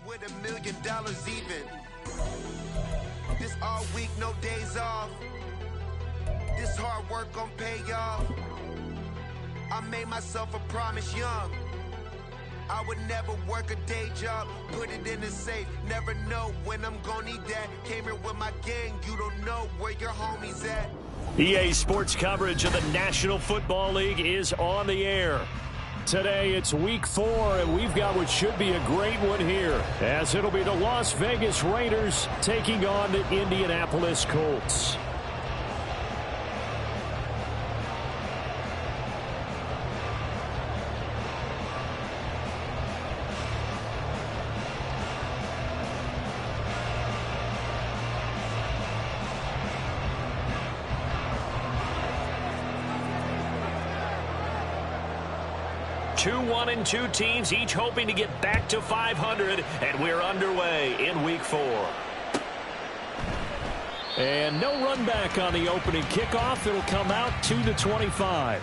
with $1 million even. This all week, no days off. This hard work gon' pay off. I made myself a promise young. I would never work a day job, put it in the safe. Never know when I'm gonna need that. Came here with my gang, you don't know where your homies at. EA Sports coverage of the National Football League is on the air. Today it's week 4, and we've got what should be a great one here, as it'll be the Las Vegas Raiders taking on the Indianapolis Colts. Two 1-2 teams, each hoping to get back to 500, and we're underway in week 4. And no run back on the opening kickoff. It'll come out 2-25.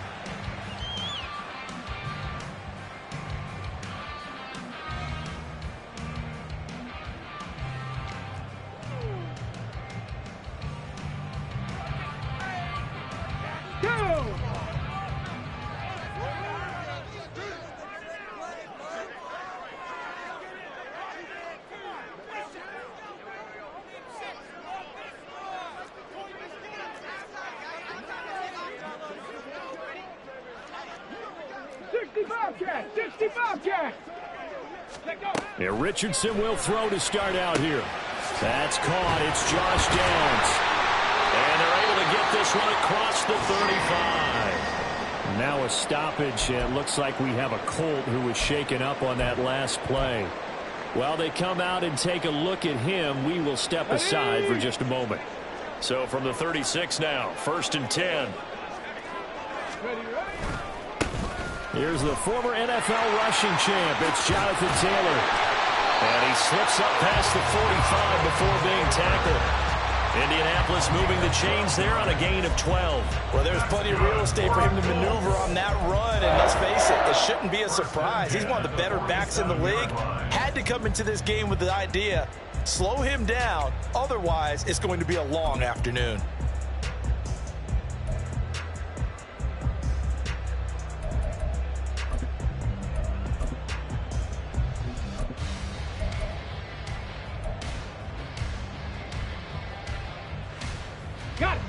Yeah, Richardson will throw to start out here. That's caught. It's Josh Downs. And they're able to get this one across the 35. Now a stoppage, and it looks like we have a Colt who was shaken up on that last play. While they come out and take a look at him, we will step aside for just a moment. So from the 36 now, 1st and 10. Here's the former NFL rushing champ. It's Jonathan Taylor. And he slips up past the 45 before being tackled. Indianapolis moving the chains there on a gain of 12. Well, there's plenty of real estate for him to maneuver on that run. And let's face it, it shouldn't be a surprise. He's one of the better backs in the league. Had to come into this game with the idea, slow him down. Otherwise, it's going to be a long afternoon.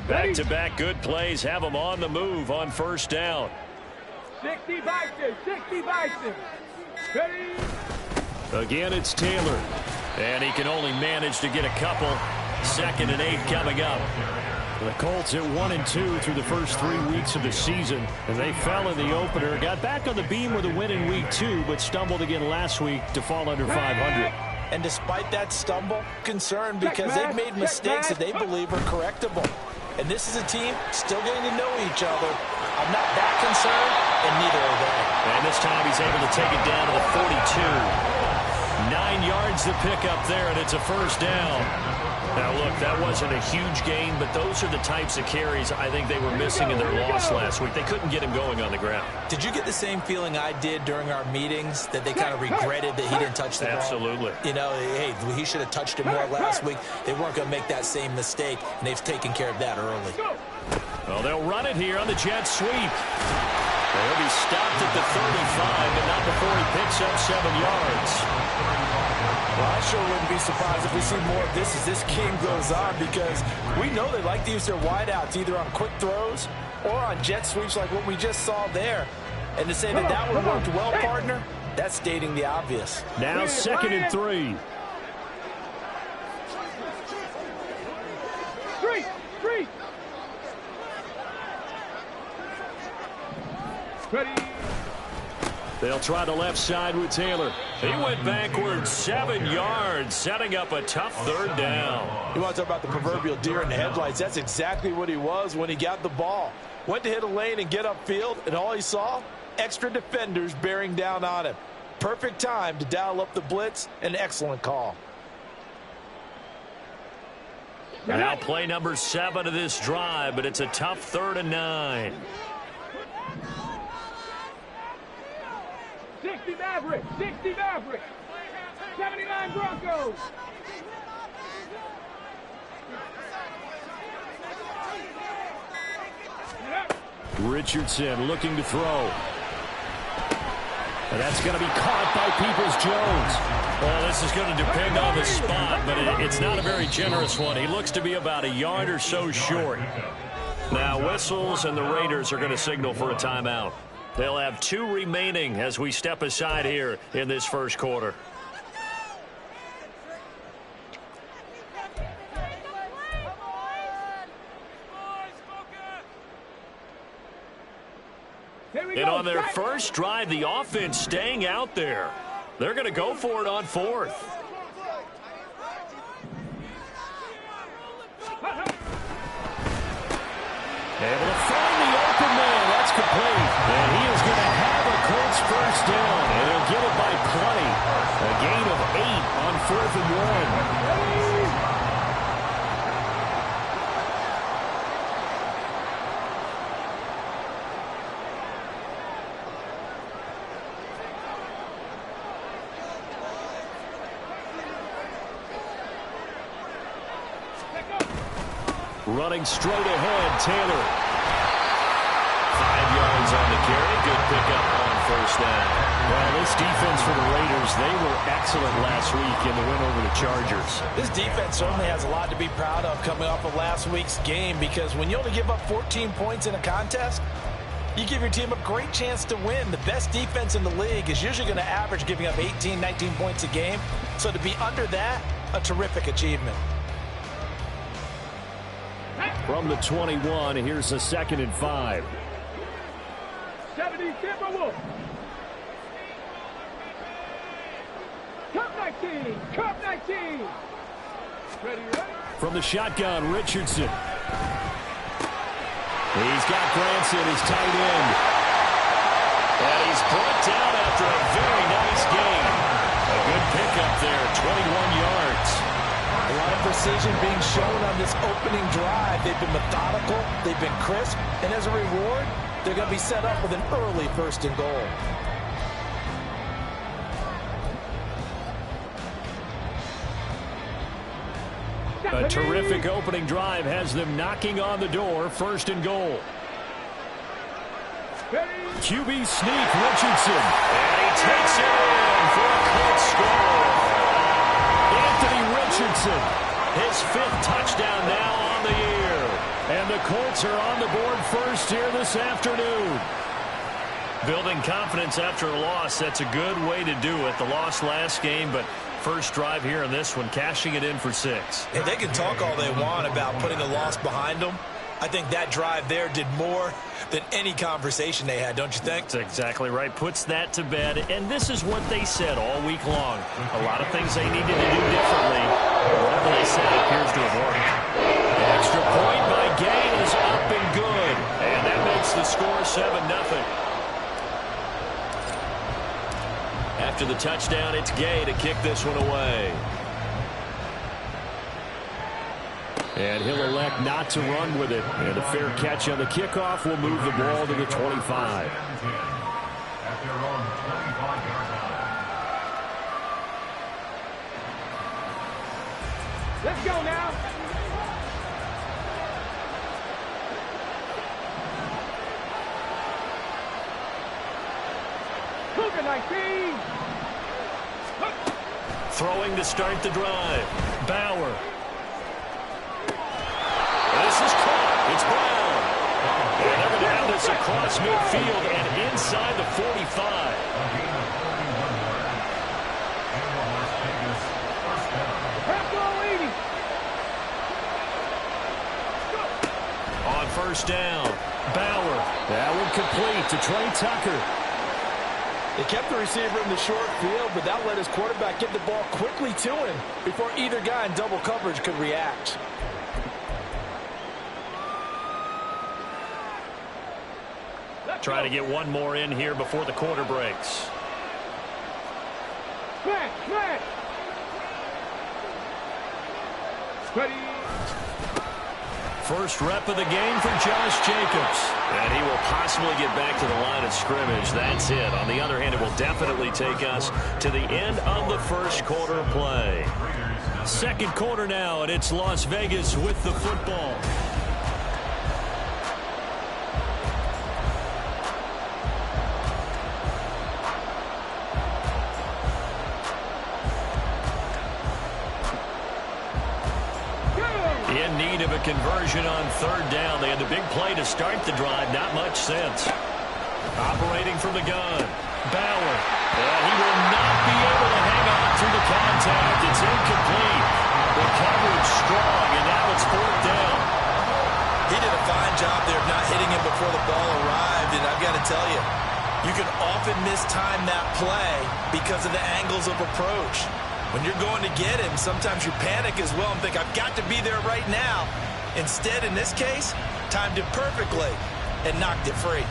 Back-to-back good plays have them on the move on 1st down. 60 Bison, 60 Bison. Ready? Again, it's Taylor. And he can only manage to get a couple. 2nd and 8 coming up. The Colts at 1-2 through the first 3 weeks of the season. And they fell in the opener. Got back on the beam with a win in week 2, but stumbled again last week to fall under 500. And despite that stumble, concerned because they've made mistakes that they believe are correctable. And this is a team still getting to know each other. I'm not that concerned, and neither are they. And this time he's able to take it down to the 42. 9 yards to pick up there, and it's a 1st down. Now, look, that wasn't a huge gain, but those are the types of carries I think they were missing in their loss last week. They couldn't get him going on the ground. Did you get the same feeling I did during our meetings, that they kind of regretted that he didn't touch the ball? Absolutely. You know, hey, he should have touched it more last week. They weren't going to make that same mistake, and they've taken care of that early. Well, they'll run it here on the jet sweep. They'll be stopped at the 35, but not before he picks up 7 yards. Well, I sure wouldn't be surprised if we see more of this as this game goes on, because we know they like to use their wideouts either on quick throws or on jet sweeps like what we just saw there. And to say that that one worked well, partner, that's stating the obvious. Now 2nd and 3. Three. Ready? They'll try the left side with Taylor. He went backwards 7 yards, setting up a tough 3rd down. You want to talk about the proverbial deer in the headlights? That's exactly what he was when he got the ball. Went to hit a lane and get upfield, and all he saw? Extra defenders bearing down on him. Perfect time to dial up the blitz. An excellent call. Now play number 7 of this drive, but it's a tough 3rd and 9. 60 Maverick, 60 Maverick. 79 Broncos. Richardson looking to throw. And that's going to be caught by Peoples-Jones. Well, this is going to depend on the spot, but it's not a very generous one. He looks to be about a yard or so short. Now, whistles, and the Raiders are going to signal for a timeout. They'll have 2 remaining as we step aside here in this first quarter. And on their first drive, the offense staying out there. They're going to go for it on 4th. Able to find the open man. That's complete. And he is going to have a Colts first down. And he'll get it by plenty. A gain of 8 on 4th and 1. Running straight ahead, Taylor. 5 yards on the carry. Good pickup on first down. Well, this defense for the Raiders, they were excellent last week in the win over the Chargers. This defense certainly has a lot to be proud of coming off of last week's game, because when you only give up 14 points in a contest, you give your team a great chance to win. The best defense in the league is usually going to average giving up 18, 19 points a game. So to be under that, a terrific achievement. From the 21, here's a 2nd and 5. 70 Timberwolves. Cup 19. Cup 19. Ready, ready. From the shotgun, Richardson. He's got Granson, his tight end. And he's brought down after a very nice game. A good pickup there, 21 yards. A lot of precision being shown on this opening drive. They've been methodical, they've been crisp, and as a reward, they're going to be set up with an early 1st and goal. A terrific opening drive has them knocking on the door, 1st and goal. QB sneak, Richardson. And he takes it in for a Colts score. Anthony Richardson, his 5th touchdown now on the year. And the Colts are on the board first here this afternoon. Building confidence after a loss, that's a good way to do it. The loss last game, but first drive here in this one, cashing it in for 6. And they can talk all they want about putting a loss behind them. I think that drive there did more than any conversation they had, don't you think? That's exactly right. Puts that to bed. And this is what they said all week long. A lot of things they needed to do differently. Whatever they said appears to have worked. Extra point by Gay is up and good. And that makes the score 7-0. After the touchdown, it's Gay to kick this one away. And he'll elect not to run with it. And a fair catch on the kickoff will move the ball to the 25. Let's go now. Cougar 19. Throwing to start the drive. Bauer. This is caught. It's Brown. And they're going to have this across midfield and inside the 45. On first down, Bauer. That one complete to Trey Tucker. They kept the receiver in the short field, but that let his quarterback get the ball quickly to him before either guy in double coverage could react. Try to get one more in here before the quarter breaks. Smash! Ready. first rep of the game for Josh Jacobs. And he will possibly get back to the line of scrimmage. That's it. On the other hand, it will definitely take us to the end of the first quarter play. Second quarter now, and it's Las Vegas with the football. In need of a conversion on third down. They had the big play to start the drive. Not much sense. Operating from the gun. Bauer. And he will not be able to hang on to the contact. It's incomplete. The coverage strong, and now it's fourth down. He did a fine job there of not hitting him before the ball arrived, and I've got to tell you, you can often mistime that play because of the angles of approach. When you're going to get him, sometimes you panic as well and think, I've got to be there right now. Instead, in this case, timed it perfectly and knocked it free.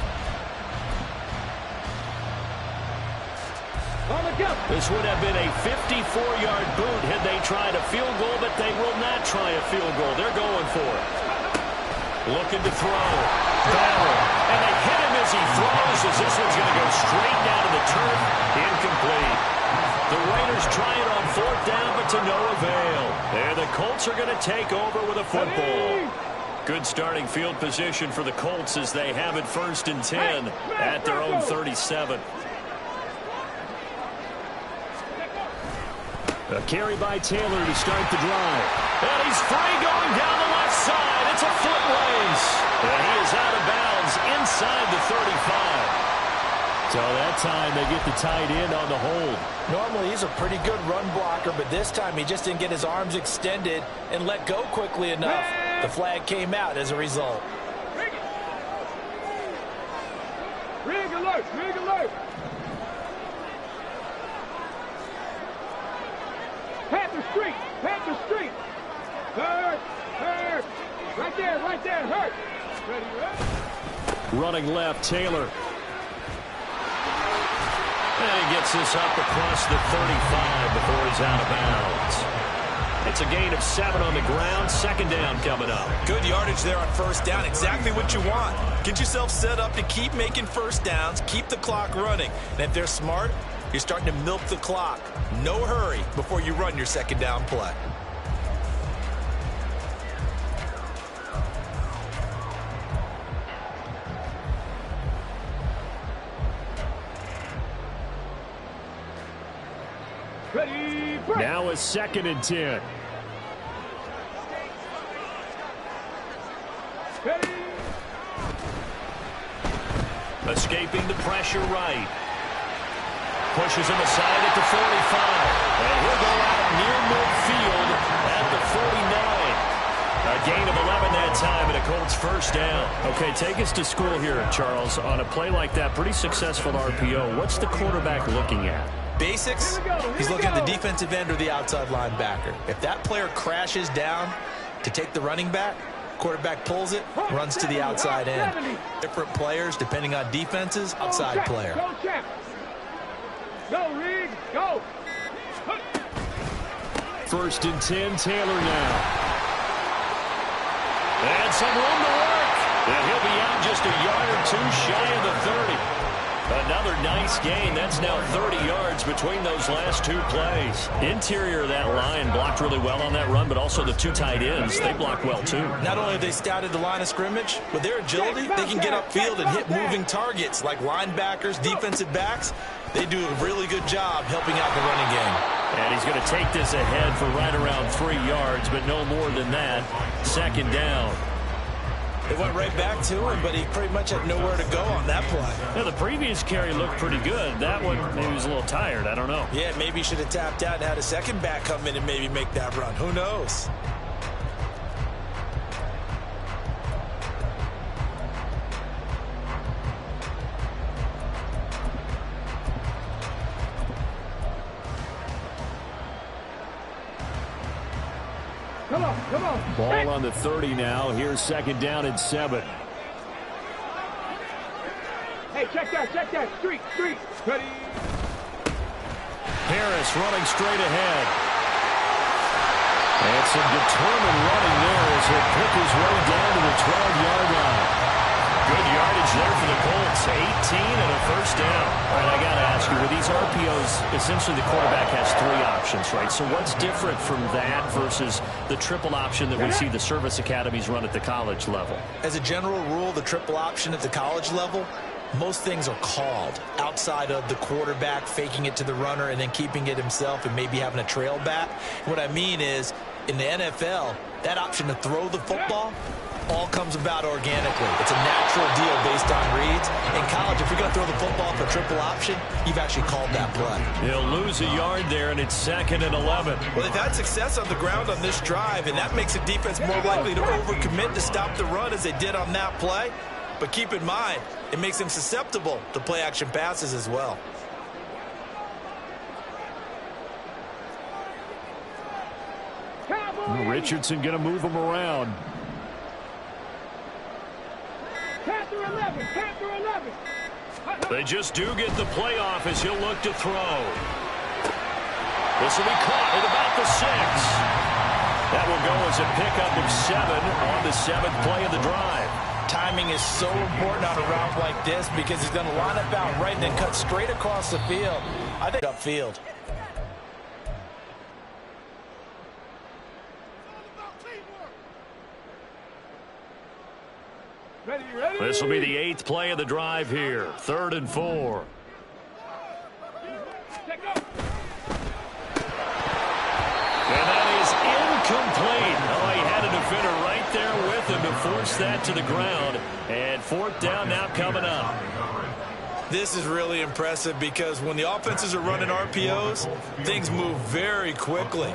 This would have been a 54-yard boot had they tried a field goal, but they will not try a field goal. They're going for it. Looking to throw. Bauer. And they hit him as he throws, as this one's going to go straight down to the turf. Incomplete. The Raiders try it on fourth down, but to no avail. And the Colts are going to take over with a football. Good starting field position for the Colts as they have it 1st and 10 at their own 37. A carry by Taylor to start the drive. And he's free going down the left side. It's a foot race. And he is out of bounds inside the 35. So that time they get the tight end on the hold. Normally he's a pretty good run blocker, but this time he just didn't get his arms extended and let go quickly enough. The flag came out as a result. Rig alert! Rig alert! Panther Street! Panther Street! Hurt! Hurt! Right there! Hurt! Ready? Running left, Taylor. And he gets this up across the 35 before he's out of bounds. It's a gain of 7 on the ground. Second down coming up. Good yardage there on first down. Exactly what you want. Get yourself set up to keep making first downs. Keep the clock running. And if they're smart, you're starting to milk the clock. No hurry before you run your second down play. Ready? Now a 2nd and 10. Ready? Escaping the pressure right. Pushes him aside at the 45. And he'll go out near midfield at the 49. A gain of 11 that time, and a Colts first down. Okay, take us to school here, Charles. On a play like that, pretty successful RPO. What's the quarterback looking at? Basics, he's looking at the defensive end or the outside linebacker. If that player crashes down to take the running back, quarterback pulls it, runs to the outside end. Different players, depending on defenses, outside player. Go, champ. Go, Rig. Go. 1st and 10, Taylor now. And some room to work. And he'll be out just a yard or two shy of the 30. Another nice gain. That's now 30 yards between those last two plays. Interior of that line blocked really well on that run, but also the two tight ends, they blocked well too. Not only have they scouted the line of scrimmage, with their agility, they can get upfield and hit moving targets like linebackers, defensive backs. They do a really good job helping out the running game. And he's going to take this ahead for right around 3 yards, but no more than that. Second down. It went right back to him, but he pretty much had nowhere to go on that play. Yeah, the previous carry looked pretty good. That one, maybe he was a little tired. I don't know. Yeah, maybe he should have tapped out and had a second back come in and maybe make that run. Who knows? Come on. Ball on the 30 now. Here's second down and 7. Hey, check that. Street. Ready? Harris running straight ahead. And some determined running there as he'll pick his way down to the 12-yard line. Good yardage there for the Colts. 18 and a first down. All right, I got to ask you, with these RPOs, essentially the quarterback has 3 options, right? So what's different from that versus the triple option that we see the service academies run at the college level? As a general rule, the triple option at the college level, most things are called outside of the quarterback faking it to the runner and then keeping it himself and maybe having a trail back. What I mean is, in the NFL, that option to throw the football all comes about organically. It's a natural deal based on reads. In college, if you're going to throw the football for triple option, you've actually called that play. He'll lose a yard there, and it's 2nd and 11. Well, they've had success on the ground on this drive, and that makes the defense more likely to overcommit to stop the run as they did on that play. But keep in mind, it makes them susceptible to play-action passes as well. Richardson going to move him around. Panther 11, Panther 11. They just do get the playoff as he'll look to throw. This will be caught at about the 6. That will go as a pickup of 7 on the 7th play of the drive. Timing is so important on a route like this because he's going to line up out right and then cut straight across the field. I think upfield. Ready, ready. This will be the 8th play of the drive here. 3rd and 4. Check up. And that is incomplete. Oh, he had a defender right there with him to force that to the ground. And 4th down now coming up. This is really impressive because when the offenses are running RPOs, things move very quickly.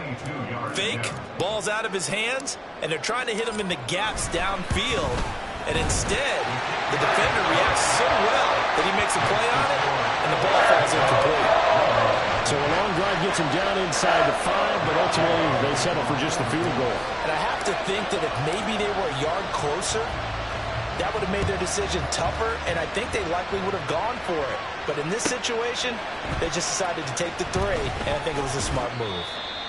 Fake, ball's out of his hands, and they're trying to hit him in the gaps downfield. And instead, the defender reacts so well that he makes a play on it, and the ball falls incomplete. So a long drive gets him down inside the 5, but ultimately they settle for just the field goal. And I have to think that if maybe they were a yard closer, that would have made their decision tougher, and I think they likely would have gone for it. But in this situation, they just decided to take the 3, and I think it was a smart move.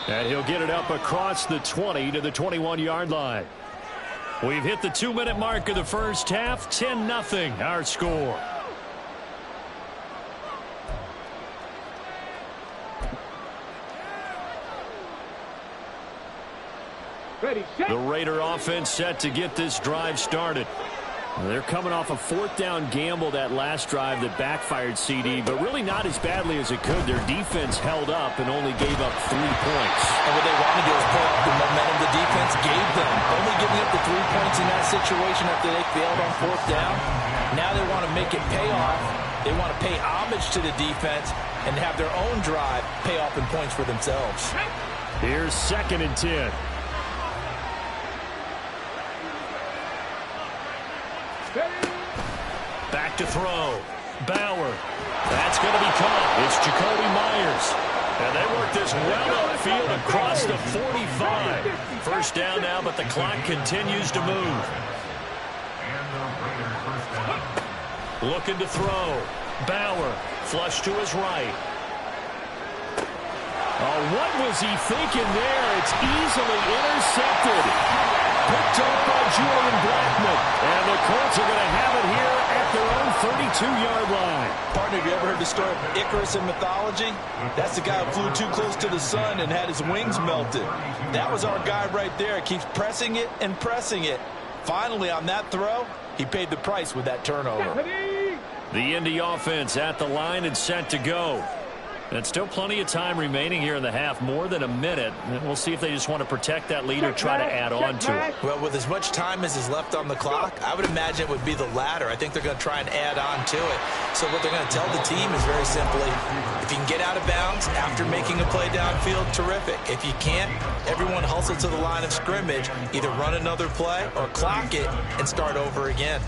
And he'll get it up across the 20 to the 21-yard line. We've hit the 2-minute mark of the first half. 10-0 our score. Ready, set. The Raider offense set to get this drive started. They're coming off a 4th down gamble that last drive that backfired CD, but really not as badly as it could. Their defense held up and only gave up 3 points. And what they wanted to do is pull off the momentum the defense gave them. Only giving up the 3 points in that situation after they failed on 4th down. Now they want to make it pay off. They want to pay homage to the defense and have their own drive pay off in points for themselves. Here's 2nd and 10. Back to throw. Bauer. That's going to be caught. It's Jacoby Myers. And they work this well upfield across the 45. First down now, but the clock continues to move. Looking to throw. Bauer. Flush to his right. Oh, what was he thinking there? It's easily intercepted. Picked up by Julian Blackmon. And the Colts are going to have it here at their own 32-yard line. Partner, have you ever heard the story of Icarus in mythology? That's the guy who flew too close to the sun and had his wings melted. That was our guy right there. Keeps pressing it and pressing it. Finally, on that throw, he paid the price with that turnover. The Indy offense at the line and set to go. And still plenty of time remaining here in the half, more than a minute. And we'll see if they just want to protect that lead or try to add on to it. Well, with as much time as is left on the clock, I would imagine it would be the latter. I think they're going to try and add on to it. So what they're going to tell the team is very simply, if you can get out of bounds after making a play downfield, terrific. If you can't, everyone hustle to the line of scrimmage, either run another play or clock it and start over again.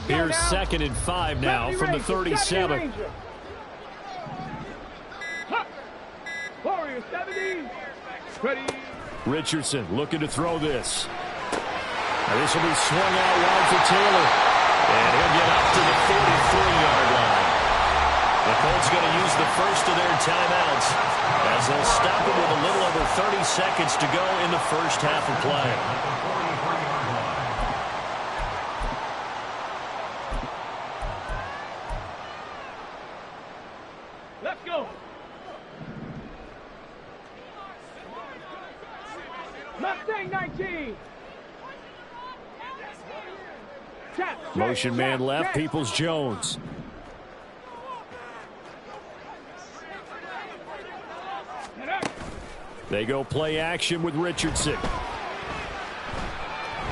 Here's 2nd and 5 now from the 37. Warriors 70. Ready. Richardson looking to throw this. Now this will be swung out wide for Taylor. And he'll get up to the 43-yard line. The Colts going to use the first of their timeouts as they'll stop it with a little over 30 seconds to go in the first half of play. Let's go. Mustang 19. Motion man left, Peoples-Jones. They go play action with Richardson.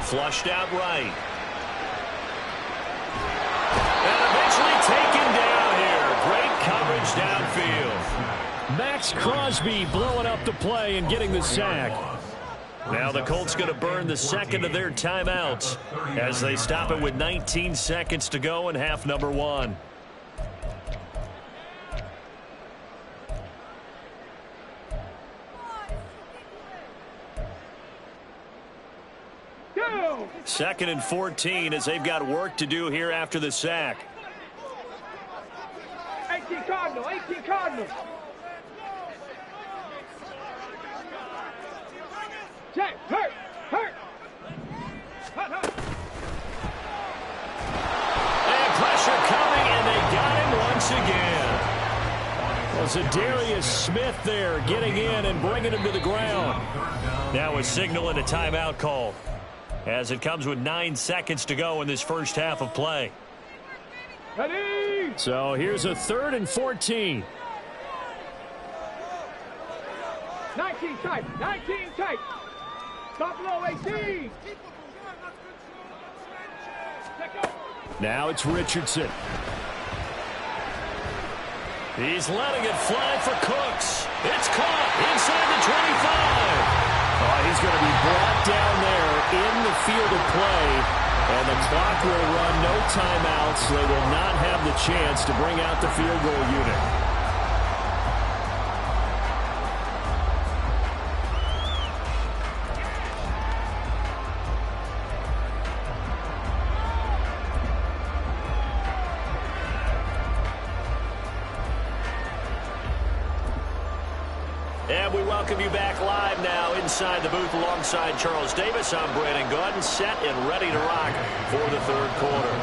Flushed out right. And eventually taken down here. Great coverage downfield. Max Crosby blowing up the play and getting the sack. Now the Colts going to burn the second of their timeouts as they stop it with 19 seconds to go in half number 1. Go. 2nd and 14 as they've got work to do here after the sack. 18 Cardinal. 18 Cardinal. Check. Hurt. Hurt. Hurt. Hurt. And pressure coming, and they got him once again. Was Zadarius Smith there getting in and bringing him to the ground. Now a signal and a timeout call as it comes with 9 seconds to go in this first half of play. Ready. So here's a 3rd and 14. 19 tight. 19 tight. Stop low 18. Now it's Richardson. He's letting it fly for Cooks. It's caught inside the 25. Oh, he's going to be brought down there in the field of play. And the clock will run, no timeouts. They will not have the chance to bring out the field goal unit. And we welcome you back live now inside the booth alongside Charles Davis. I'm Brandon Gaudin, set and ready to rock for the third quarter.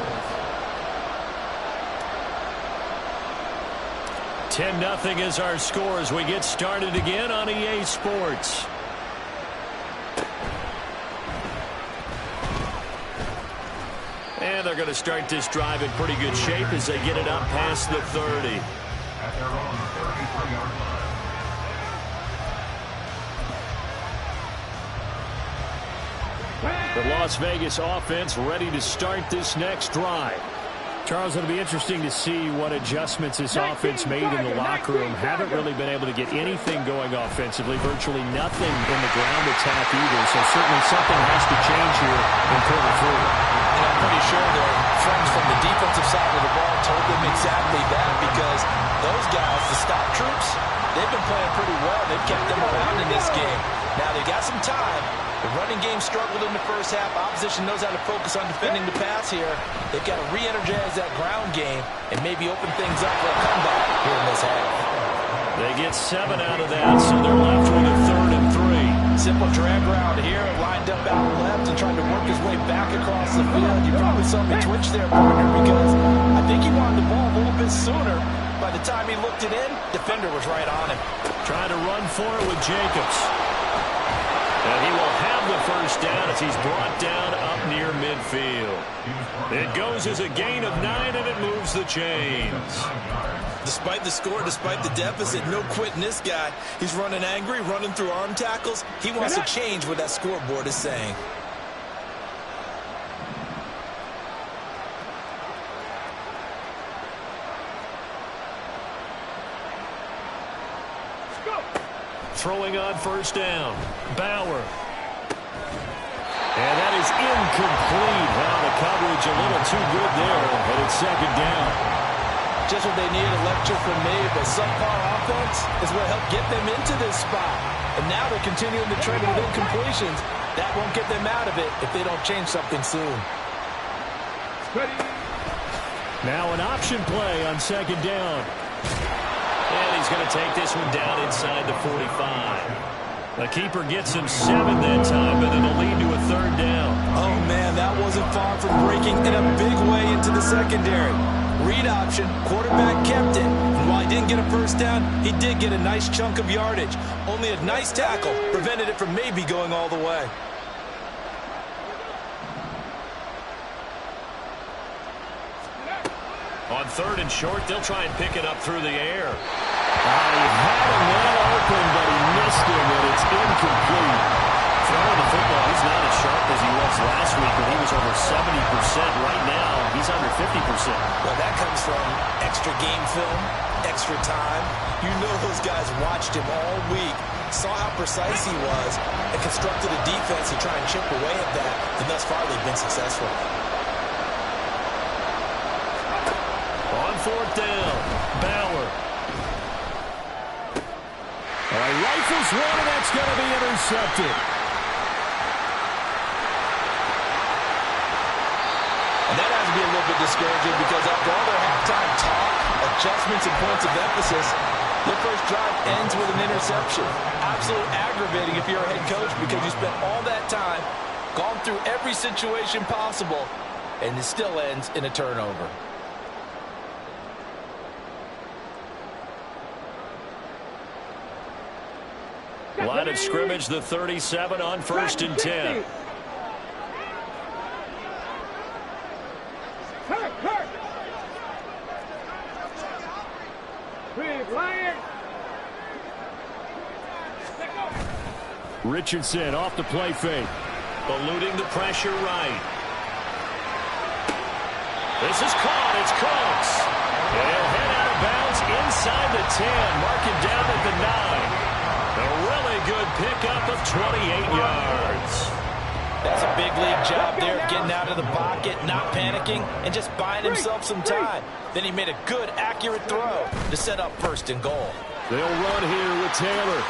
10-0 is our score as we get started again on EA Sports. And they're going to start this drive in pretty good shape as they get it up past the 30. The Las Vegas offense ready to start this next drive. Charles, it'll be interesting to see what adjustments this offense made in the locker room. Haven't really been able to get anything going offensively. Virtually nothing in the ground attack either. So certainly something has to change here in quarter 3. And I'm pretty sure their friends from the defensive side of the ball told them exactly that, because those guys, the stop troops, they've been playing pretty well. They've kept them around in this game. Now they got some time. The running game struggled in the first half. Opposition knows how to focus on defending the pass here. They've got to re-energize that ground game and maybe open things up for a comeback here in this half. They get 7 out of that, so they're left with a 3rd and 3. Simple drag route here, lined up out left and trying to work his way back across the field. You probably saw me twitch there, partner, because I think he wanted the ball a little bit sooner. By the time he looked it in, defender was right on him. Trying to run for it with Jacobs. And he will have the first down as he's brought down up near midfield. It goes as a gain of 9, and it moves the chains. Despite the score, despite the deficit, no quitting this guy. He's running angry, running through arm tackles. He wants to change what that scoreboard is saying. Throwing on first down. Bauer. And that is incomplete. Now the coverage a little too good there, and it's second down. Just what they needed, a lecture from me, but subpar offense is what helped get them into this spot. And now they're continuing the trend with incompletions. That won't get them out of it if they don't change something soon. Now an option play on second down. And he's going to take this one down inside the 45. The keeper gets him 7 that time, but it'll lead to a third down. Oh, man, that wasn't far from breaking in a big way into the secondary. Read option, quarterback kept it. And while he didn't get a first down, he did get a nice chunk of yardage. Only a nice tackle prevented it from maybe going all the way. On third and short, they'll try and pick it up through the air. He had him well open, but he missed him, and it's incomplete. Throwing the football, he's not as sharp as he was last week, but he was over 70%. Right now, he's under 50%. Well, that comes from extra game film, extra time. You know those guys watched him all week, saw how precise he was, and constructed a defense to try and chip away at that, and thus far they've been successful. On fourth down, Bauer. All right, rifles one, and that's going to be intercepted. And that has to be a little bit discouraging because after all their halftime talk, adjustments, and points of emphasis, their first drive ends with an interception. Absolutely aggravating if you're a head coach because you spent all that time, gone through every situation possible, and it still ends in a turnover. Line of scrimmage, the 37 on first and 10. Richardson off the play fake. Eluding the pressure right. This is caught. It's Cooks. And he'll head out of bounds inside the 10. Mark him down at the 9. A really good pickup of 28 yards. That's a big league job there, getting out of the pocket, not panicking, and just buying himself some time. Then he made a good, accurate throw to set up first and goal. They'll run here with Taylor.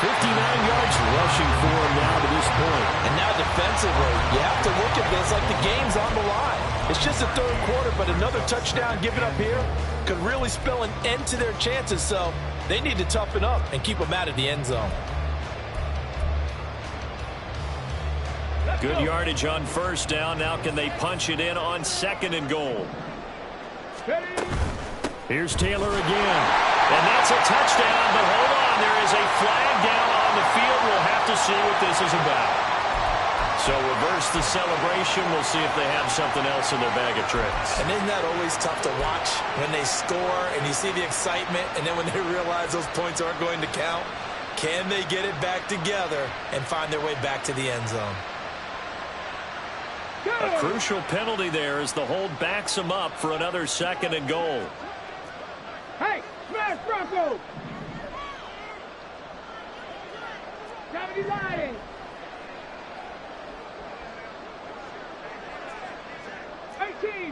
59 yards rushing for him now to this point. And now defensively, you have to look at this like the game's on the line. It's just the third quarter, but another touchdown given up here could really spell an end to their chances, so they need to toughen up and keep them out of the end zone. Good yardage on first down. Now can they punch it in on second and goal? Here's Taylor again. And that's a touchdown, but hold on. There is a flag down on the field. We'll have to see what this is about. So reverse the celebration. We'll see if they have something else in their bag of tricks. And isn't that always tough to watch when they score and you see the excitement, and then when they realize those points aren't going to count? Can they get it back together and find their way back to the end zone? A crucial penalty there as the hold backs them up for another second and goal. Hey, smash Bronco! 79!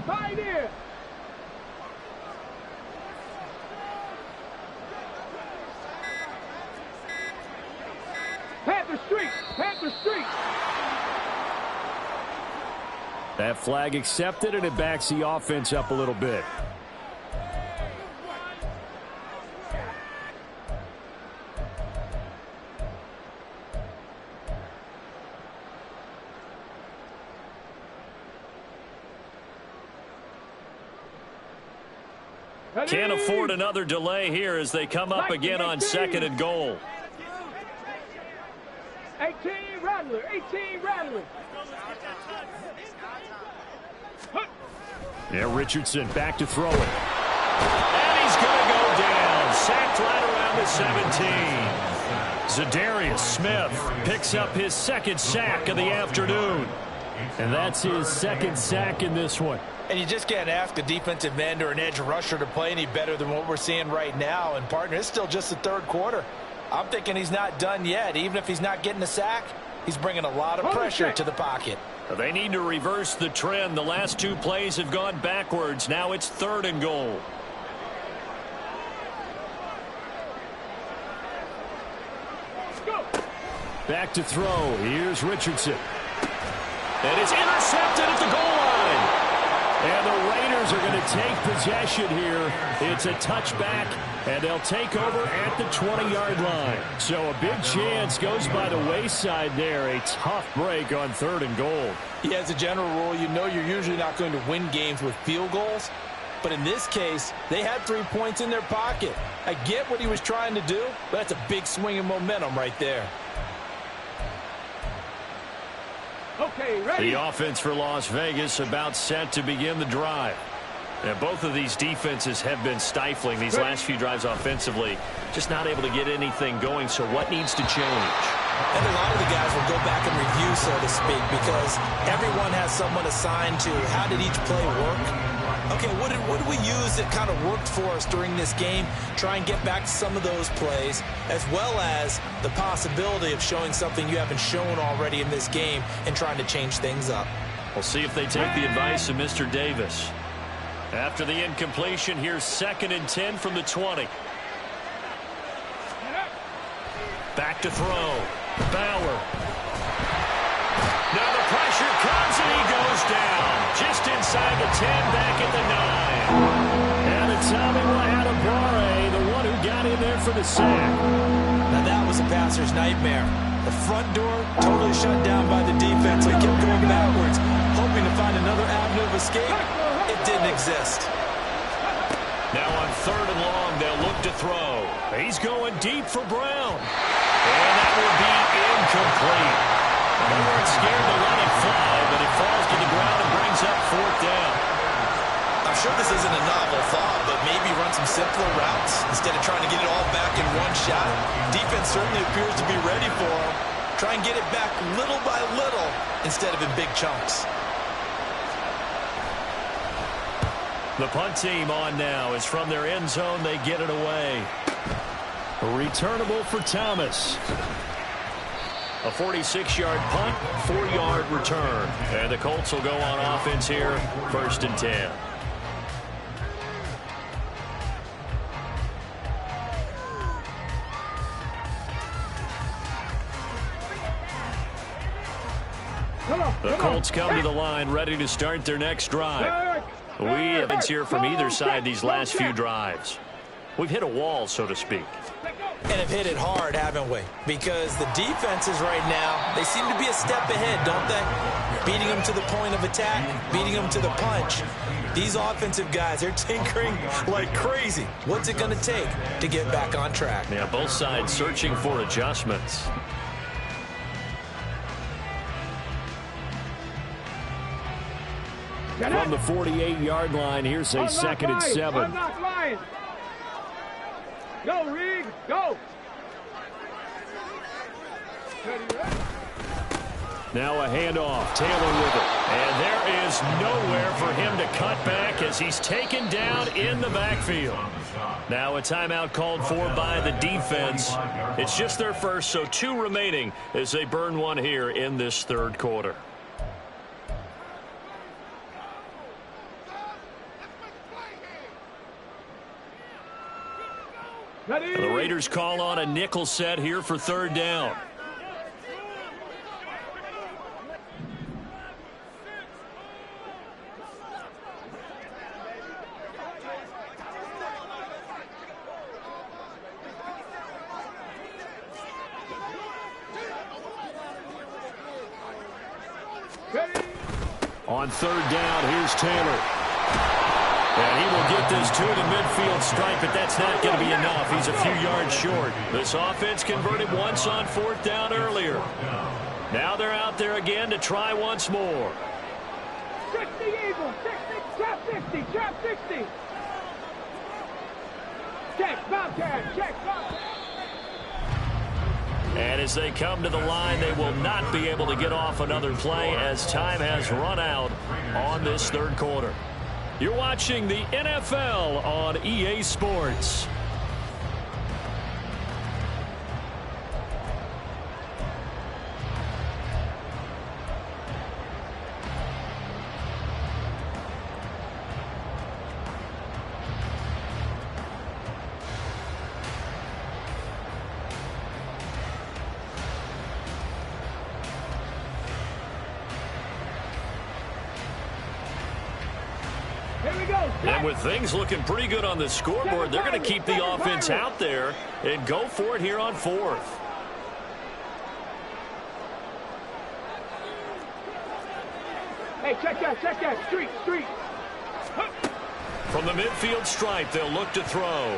Pioneer! Panther Street! Panther Street! That flag accepted, and it backs the offense up a little bit. Can't afford another delay here as they come up again on second and goal. 18 Rattler, 18 Rattler. Yeah, Richardson back to throw it. And he's going to go down. Sacked right around the 17. Zadarius Smith picks up his second sack of the afternoon. And that's his second sack in this one. And you just can't ask a defensive end or an edge rusher to play any better than what we're seeing right now. And, partner, it's still just the third quarter. I'm thinking he's not done yet. Even if he's not getting a sack, He's bringing a lot of pressure to the pocket. They need to reverse the trend. The last 2 plays have gone backwards. Now it's 3rd and goal. Back to throw. Here's Richardson. And it's intercepted at the goal line. And the Raiders are going to take possession here. It's a touchback, and they'll take over at the 20-yard line. So a big chance goes by the wayside there. A tough break on 3rd and goal. Yeah, as a general rule, you know you're usually not going to win games with field goals. But in this case, they had 3 points in their pocket. I get what he was trying to do, but that's a big swing of momentum right there. Okay, ready. The offense for Las Vegas about set to begin the drive. And both of these defenses have been stifling these last few drives offensively. Just not able to get anything going, so what needs to change? And a lot of the guys will go back and review, so to speak, because everyone has someone assigned to how did each play work. Okay, what did we use that kind of worked for us during this game? Try and get back to some of those plays, as well as the possibility of showing something you haven't shown already in this game and trying to change things up. We'll see if they take the advice of Mr. Davis. After the incompletion, here's 2nd and 10 from the 20. Back to throw. Bauer. Now the pressure comes and he goes down. Just inside the 10, back at the 9. And it's Tommy Adebawore, the one who got in there for the sack. Now that was a passer's nightmare. The front door totally shut down by the defense. They kept going backwards, hoping to find another avenue of escape. It didn't exist. Now on 3rd and long, they'll look to throw. He's going deep for Brown. And that will be incomplete. They weren't scared to let it fly, but it falls to the ground and brings up 4th down. I'm sure this isn't a novel thought, but maybe run some simpler routes instead of trying to get it all back in one shot. Defense certainly appears to be ready for him. Try and get it back little by little instead of in big chunks. The punt team on now is from their end zone. They get it away. Returnable for Thomas. A 46-yard punt, 4-yard return. And the Colts will go on offense here, 1st and 10. The Colts come to the line, ready to start their next drive. We haven't here from either side these last few drives. We've hit a wall, so to speak. And have hit it hard, haven't we? Because the defenses right now, they seem to be a step ahead, don't they? Beating them to the point of attack, beating them to the punch. These offensive guys, they're tinkering like crazy. What's it going to take to get back on track? Yeah, both sides searching for adjustments. From the 48-yard line, here's a 2nd and 7. Go, Reed, go. Now a handoff, Taylor with it. And there is nowhere for him to cut back as he's taken down in the backfield. Now a timeout called for by the defense. It's just their first, so 2 remaining as they burn one here in this 3rd quarter. The Raiders call on a nickel set here for 3rd down. On 3rd down, here's Taylor. And he will get this to the midfield stripe, but that's not going to be enough. He's a few yards short. This offense converted once on 4th down earlier. Now they're out there again to try once more. 60 Eagles, 60, trap 60, trap 60. Check, Bobcat, check, Bobcat. And as they come to the line, they will not be able to get off another play as time has run out on this 3rd quarter. You're watching the NFL on EA Sports. And with things looking pretty good on the scoreboard, they're going to keep the offense out there and go for it here on 4th. Hey, check that. Street. From the midfield stripe, they'll look to throw.